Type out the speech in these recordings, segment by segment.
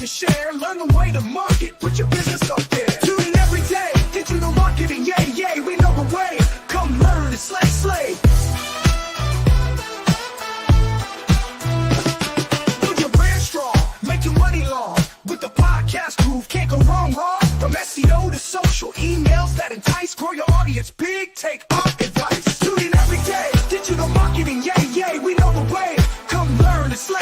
to share. Learn the way to market, put your business up there. Tune in every day, digital marketing, yay, yay, we know the way. Come learn and slay. Build your brand strong, make your money long. With the podcast groove, can't go wrong. From SEO to social, emails that entice. Grow your audience big, take our advice. Tune in every day, digital marketing, yay, yay, we know the way. Come learn and slay.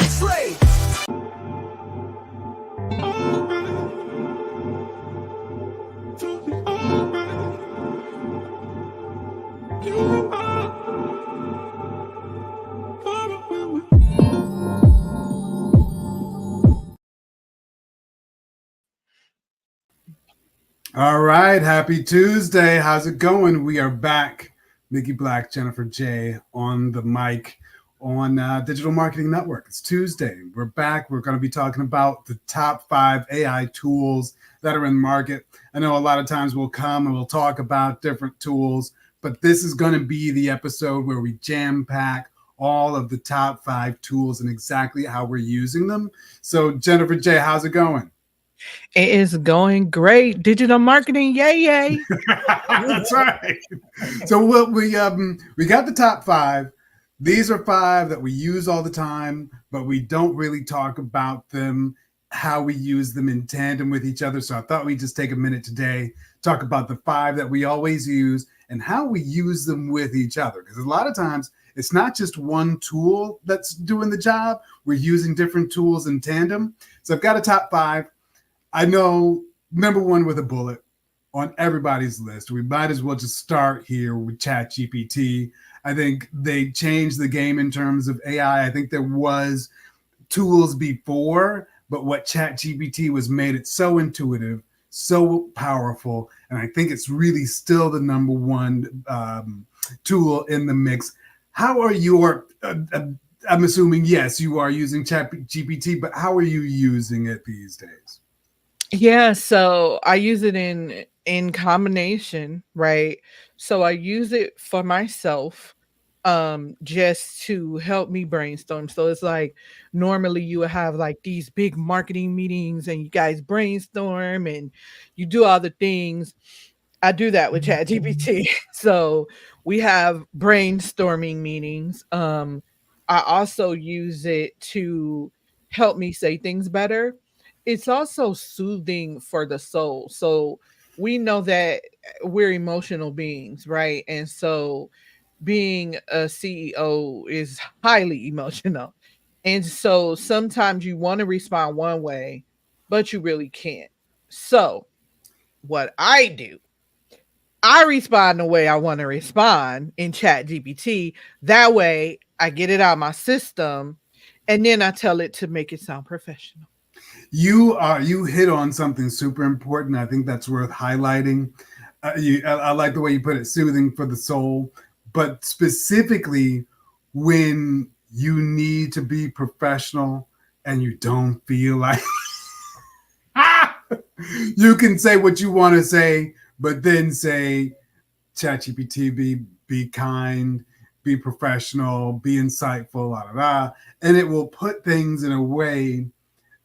All right, happy Tuesday. How's it going? We are back. Nikki Black, Jennifer J on the mic on Digital Marketing NetWurk. It's Tuesday. We're back. We're going to be talking about the top 5 AI tools that are in the market. I know a lot of times we'll come and we'll talk about different tools, but this is going to be the episode where we jam pack all of the top 5 tools and exactly how we're using them. So Jennifer J, how's it going? It is going great. Digital marketing, yay. That's right. So we got the top 5. These are 5 that we use all the time, but we don't really talk about them, how we use them in tandem with each other. So I thought we'd just take a minute today, talk about the 5 that we always use and how we use them with each other. Because a lot of times it's not just one tool that's doing the job. We're using different tools in tandem. So I've got a top 5. I know number 1 with a bullet on everybody's list. We might as well just start here with ChatGPT. I think they changed the game in terms of AI. I think there was tools before, but what ChatGPT was made it so intuitive, so powerful, and I think it's really still the number 1 tool in the mix. How are your? I'm assuming yes, you are using ChatGPT, but how are you using it these days? Yeah, so I use it in combination, right? So I use it for myself just to help me brainstorm. So it's like normally you would have like these big marketing meetings and you guys brainstorm and you do all the things. I do that with ChatGPT. So we have brainstorming meetings. I also use it to help me say things better. It's also soothing for the soul. So we know that we're emotional beings, right? And so being a CEO is highly emotional. And so sometimes you want to respond one way, but you really can't. So what I do, I respond the way I want to respond in ChatGPT. That way I get it out of my system and then I tell it to make it sound professional. You hit on something super important. I think that's worth highlighting. I like the way you put it, soothing for the soul, but specifically when you need to be professional and you don't feel like you can say what you want to say, but then say, ChatGPT, be kind, be professional, be insightful, and it will put things in a way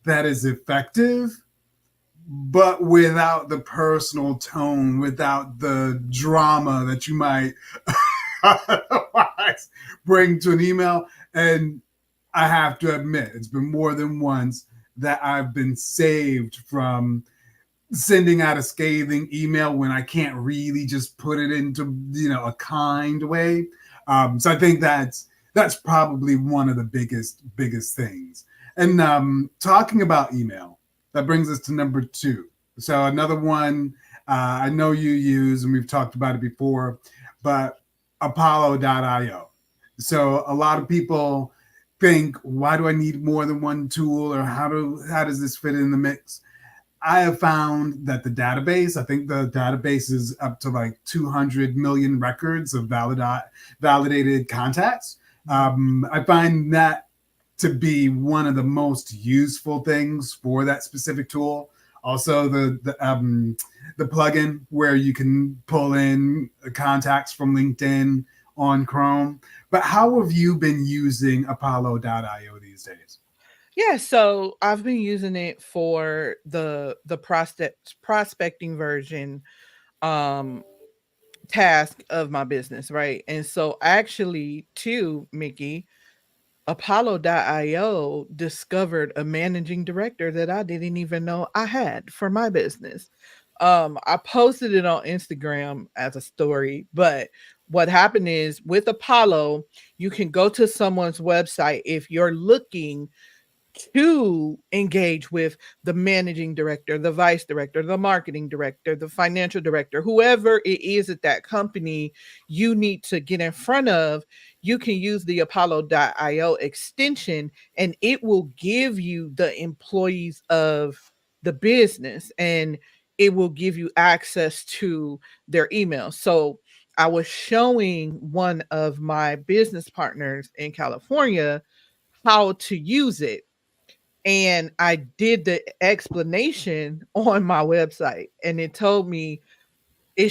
that is effective, but without the personal tone, without the drama that you might otherwise bring to an email. And I have to admit, it's been more than once that I've been saved from sending out a scathing email when I can't really just put it into, a kind way. So I think that's probably one of the biggest things. And talking about email, that brings us to number 2. So another one I know you use, and we've talked about it before, but Apollo.io. So a lot of people think, why do I need more than one tool, or how does this fit in the mix? I have found that the database, I think the database is up to like 200 million records of validated contacts. I find that to be one of the most useful things for that specific tool. Also, the plugin where you can pull in contacts from LinkedIn on Chrome. But how have you been using Apollo.io these days? Yeah, so I've been using it for the prospecting version um task of my business, right? And so actually too, Mickey, Apollo.io discovered a managing director that I didn't even know I had for my business. I posted it on Instagram as a story, but what happened is with Apollo, you can go to someone's website if you're looking to engage with the managing director, the vice director, the marketing director, the financial director, whoever it is at that company you need to get in front of. You can use the Apollo.io extension and it will give you the employees of the business and it will give you access to their email. So I was showing one of my business partners in California how to use it, and I did the explanation on my website and it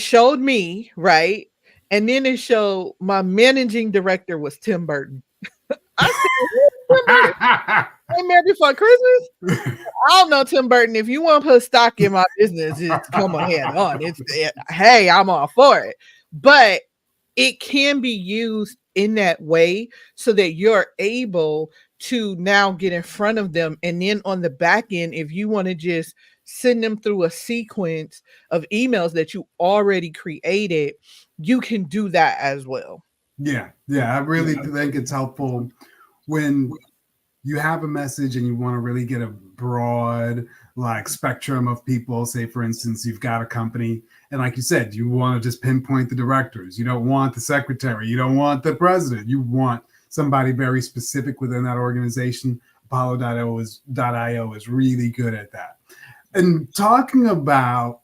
showed me, right? And then it showed my managing director was Tim Burton. I said, "Who's Tim Burton? Came here before Christmas? I don't know, Tim Burton. If you want to put stock in my business, just come ahead on. Hey, I'm all for it. But it can be used in that way so that you're able to now get in front of them. And then on the back end, if you want to just send them through a sequence of emails that you already created, you can do that as well. Yeah, yeah, I really think it's helpful when you have a message and you want to really get a broad like spectrum of people. Say for instance you've got a company and like you said you want to just pinpoint the directors, you don't want the secretary, you don't want the president, you want somebody very specific within that organization. Apollo.io is really good at that. And talking about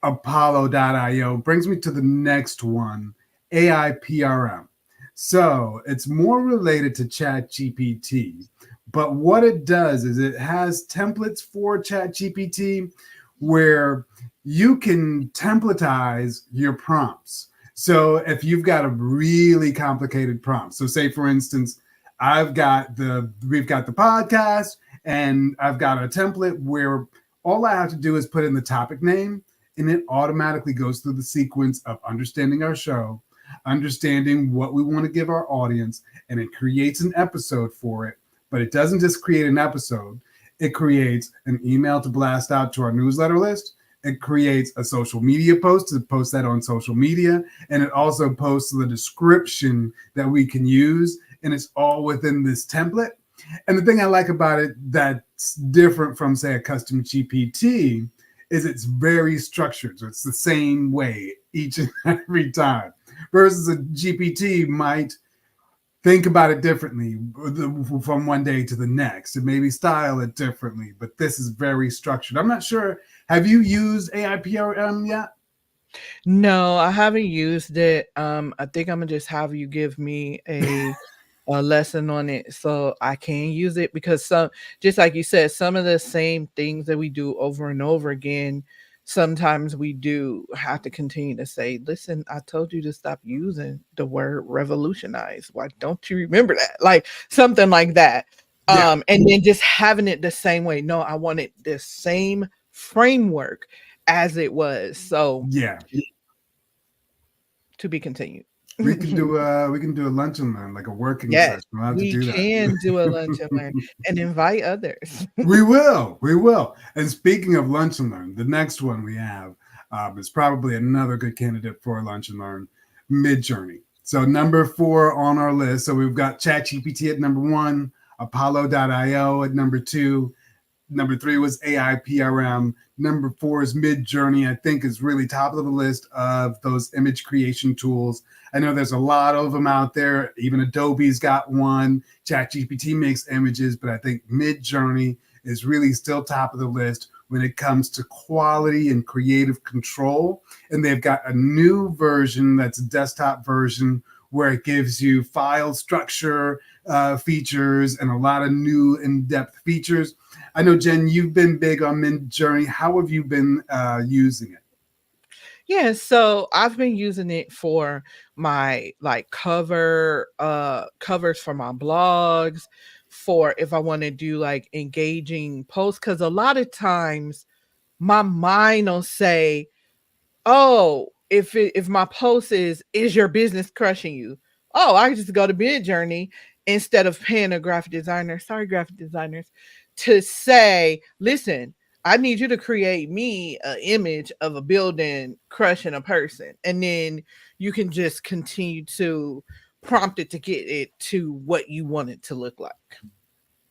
Apollo.io brings me to the next one, AIPRM. So it's more related to ChatGPT, but what it does is it has templates for ChatGPT where you can templatize your prompts. So if you've got a really complicated prompt, so say for instance, we've got the podcast and I've got a template where all I have to do is put in the topic name and it automatically goes through the sequence of understanding our show, understanding what we want to give our audience, and it creates an episode for it. But it doesn't just create an episode, it creates an email to blast out to our newsletter list. It creates a social media post to post that on social media. And it also posts the description that we can use. And it's all within this template. And the thing I like about it that's different from, say, a custom GPT is it's very structured. So it's the same way each and every time. Versus a GPT might think about it differently from one day to the next and maybe style it differently. But this is very structured. I'm not sure. Have you used AIPRM yet? No, I haven't used it. I think I'm gonna just have you give me a lesson on it so I can use it, because some, just like you said, some of the same things that we do over and over again, sometimes we do have to continue to say, listen, I told you to stop using the word revolutionize. Why don't you remember that? Like something like that. Yeah. And then just having it the same way. No, I want it the same framework as it was. So Yeah. to be continued. We can do a lunch and learn, like a working Yes, session. We'll have to we do that. can do a lunch and learn and invite others. We will. We will. And speaking of lunch and learn, the next one we have is probably another good candidate for lunch and learn, Midjourney. So number 4 on our list. So we've got ChatGPT at number 1, Apollo.io at number 2. Number 3 was AIPRM. Number 4 is Midjourney. I think is really top of the list of those image creation tools. I know there's a lot of them out there. Even Adobe's got one. ChatGPT makes images, but I think Midjourney is really still top of the list when it comes to quality and creative control. And they've got a new version that's a desktop version where it gives you file structure features and a lot of new in-depth features. I know, Jen, you've been big on Midjourney. How have you been using it? Yeah, so I've been using it for my like covers for my blogs, for if I want to do like engaging posts, because a lot of times my mind will say, oh, if my post is your business crushing you? Oh, I can just go to Midjourney instead of paying a graphic designer. Sorry, graphic designers, to say, listen, I need you to create me an image of a building crushing a person, and then you can just continue to prompt it to get it to what you want it to look like.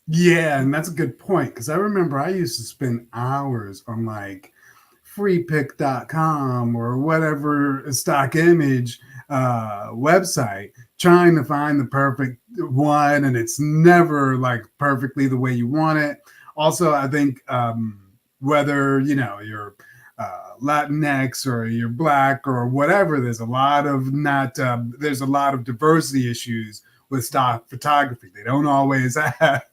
Yeah, and that's a good point because I remember I used to spend hours on like freepick.com or whatever stock image website trying to find the perfect one, and it's never like perfectly the way you want it. Also, I think whether you're Latinx or you're black or whatever, there's a lot of there's a lot of diversity issues with stock photography. They don't always have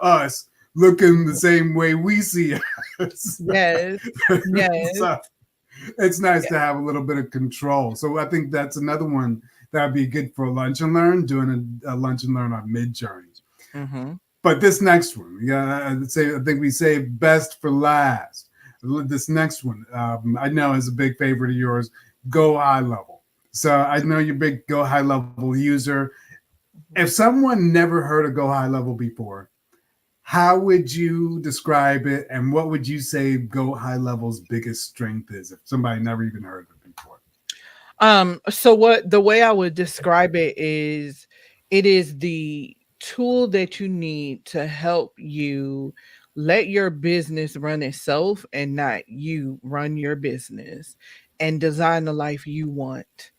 us looking the same way we see us. Yes. Yes. So it's nice to have a little bit of control. So I think that's another one that'd be good for lunch and learn, doing a lunch and learn on Midjourney. Mm-hmm. But this next one, I think we saved best for last. This next one, I know is a big favorite of yours, GoHighLevel. So I know you're a big GoHighLevel user. If someone never heard of GoHighLevel before, how would you describe it, and what would you say GoHighLevel's biggest strength is if somebody never even heard of it before? So the way I would describe it is the tool that you need to help you let your business run itself and not you run your business, and design the life you want.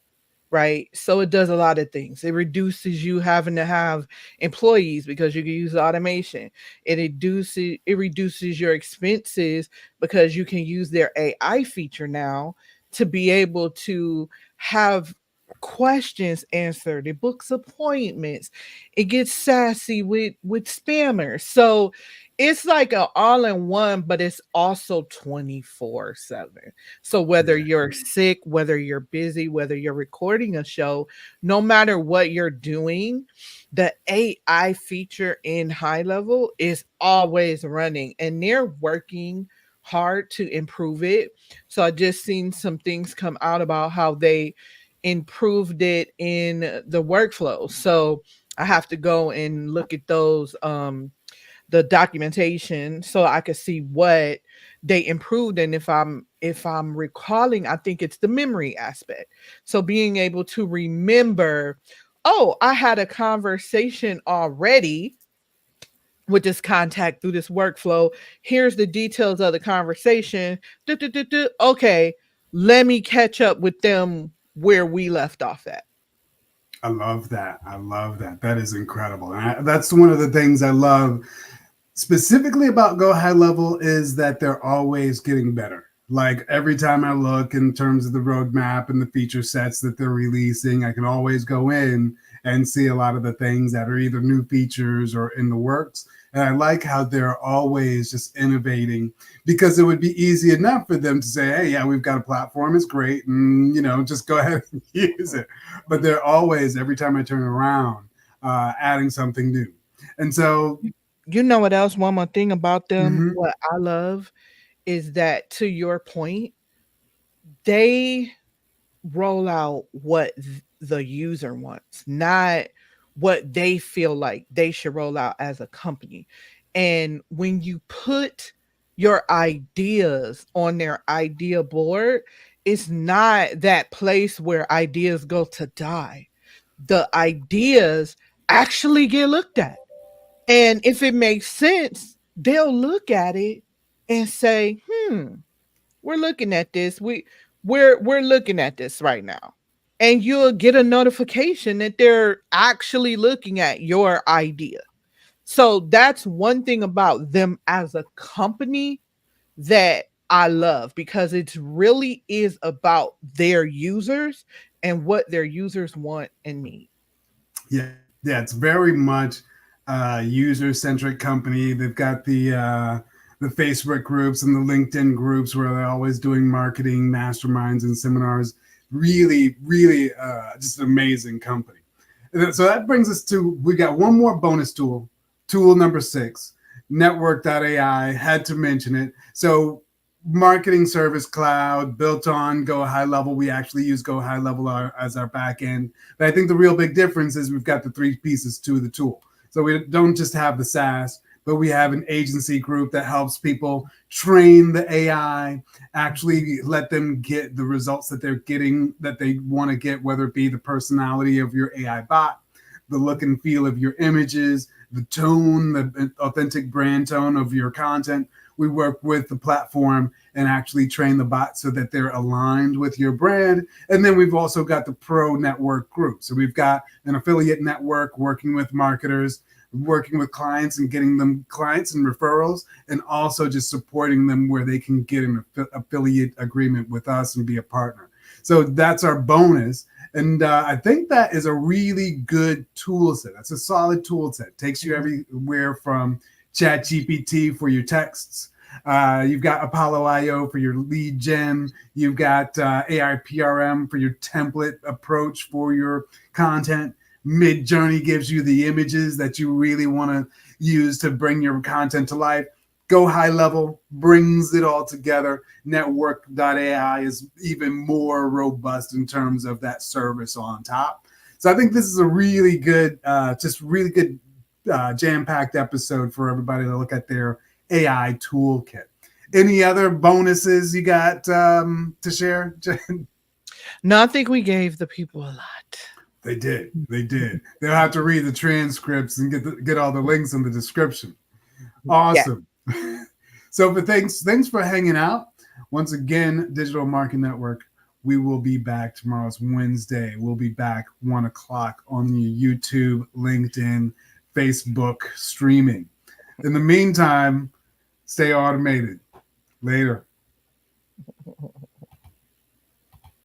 Right. So it does a lot of things. It reduces you having to have employees because you can use automation. It reduces your expenses because you can use their AI feature now to be able to have questions answered. It books appointments. It gets sassy with spammers. So it's like an all-in-one, but it's also 24/7. So whether you're sick, whether you're busy, whether you're recording a show, no matter what you're doing, the AI feature in HighLevel is always running, and they're working hard to improve it. So I just seen some things come out about how they improved it in the workflow. So I have to go and look at those the documentation so I could see what they improved. And if I'm recalling, I think it's the memory aspect. So being able to remember, oh, I had a conversation already with this contact through this workflow. Here's the details of the conversation. Okay, let me catch up with them where we left off at. I love that. I love that. That is incredible. And that's one of the things I love specifically about GoHighLevel is that they're always getting better. Like every time I look in terms of the roadmap and the feature sets that they're releasing, I can always go in and see a lot of the things that are either new features or in the works. And I like how they're always just innovating, because it would be easy enough for them to say, hey, yeah, we've got a platform, it's great, and just go ahead and use it. But they're always, every time I turn around, adding something new. And so You know what else? One more thing about them, mhm, what I love is that, to your point, they roll out what the user wants, not what they feel like they should roll out as a company. And when you put your ideas on their idea board, it's not that place where ideas go to die. The ideas actually get looked at. And if it makes sense, they'll look at it and say, we're looking at this. We're looking at this right now. And you'll get a notification that they're actually looking at your idea. So that's one thing about them as a company that I love, because it really is about their users and what their users want and need. yeah, yeah, it's very much user-centric company. They've got the Facebook groups and the LinkedIn groups where they're always doing marketing masterminds and seminars. Really, really, just an amazing company. So that brings us to, we got one more bonus tool, tool number 6, network.ai. Had to mention it. So marketing service cloud built on GoHighLevel. We actually use GoHighLevel as our back end. But I think the real big difference is we've got the 3 pieces to the tool. So we don't just have the SaaS, but we have an agency group that helps people train the AI, actually let them get the results that they're getting, that they want to get, whether it be the personality of your AI bot, the look and feel of your images, the tone, the authentic brand tone of your content. We work with the platform and actually train the bot so that they're aligned with your brand. And then we've also got the pro network group. So we've got an affiliate network working with marketers, working with clients and getting them clients and referrals, and also just supporting them where they can get an affiliate agreement with us and be a partner. So that's our bonus. And I think that is a really good tool set. That's a solid tool set. Takes you everywhere from ChatGPT for your texts. You've got Apollo IO for your lead gen. You've got AIPRM for your template approach for your content. Mid-Journey gives you the images that you really want to use to bring your content to life. GoHighLevel brings it all together. Network.ai is even more robust in terms of that service on top. So I think this is a really good, jam-packed episode for everybody to look at their AI toolkit. Any other bonuses you got to share, Jen? No, I think we gave the people a lot. They did. They'll have to read the transcripts and get all the links in the description. Awesome. Yeah. So thanks for hanging out. Once again, Digital Marketing Network, we will be back. Tomorrow's Wednesday. We'll be back 1 o'clock on your YouTube, LinkedIn, Facebook streaming. In the meantime, stay automated. Later.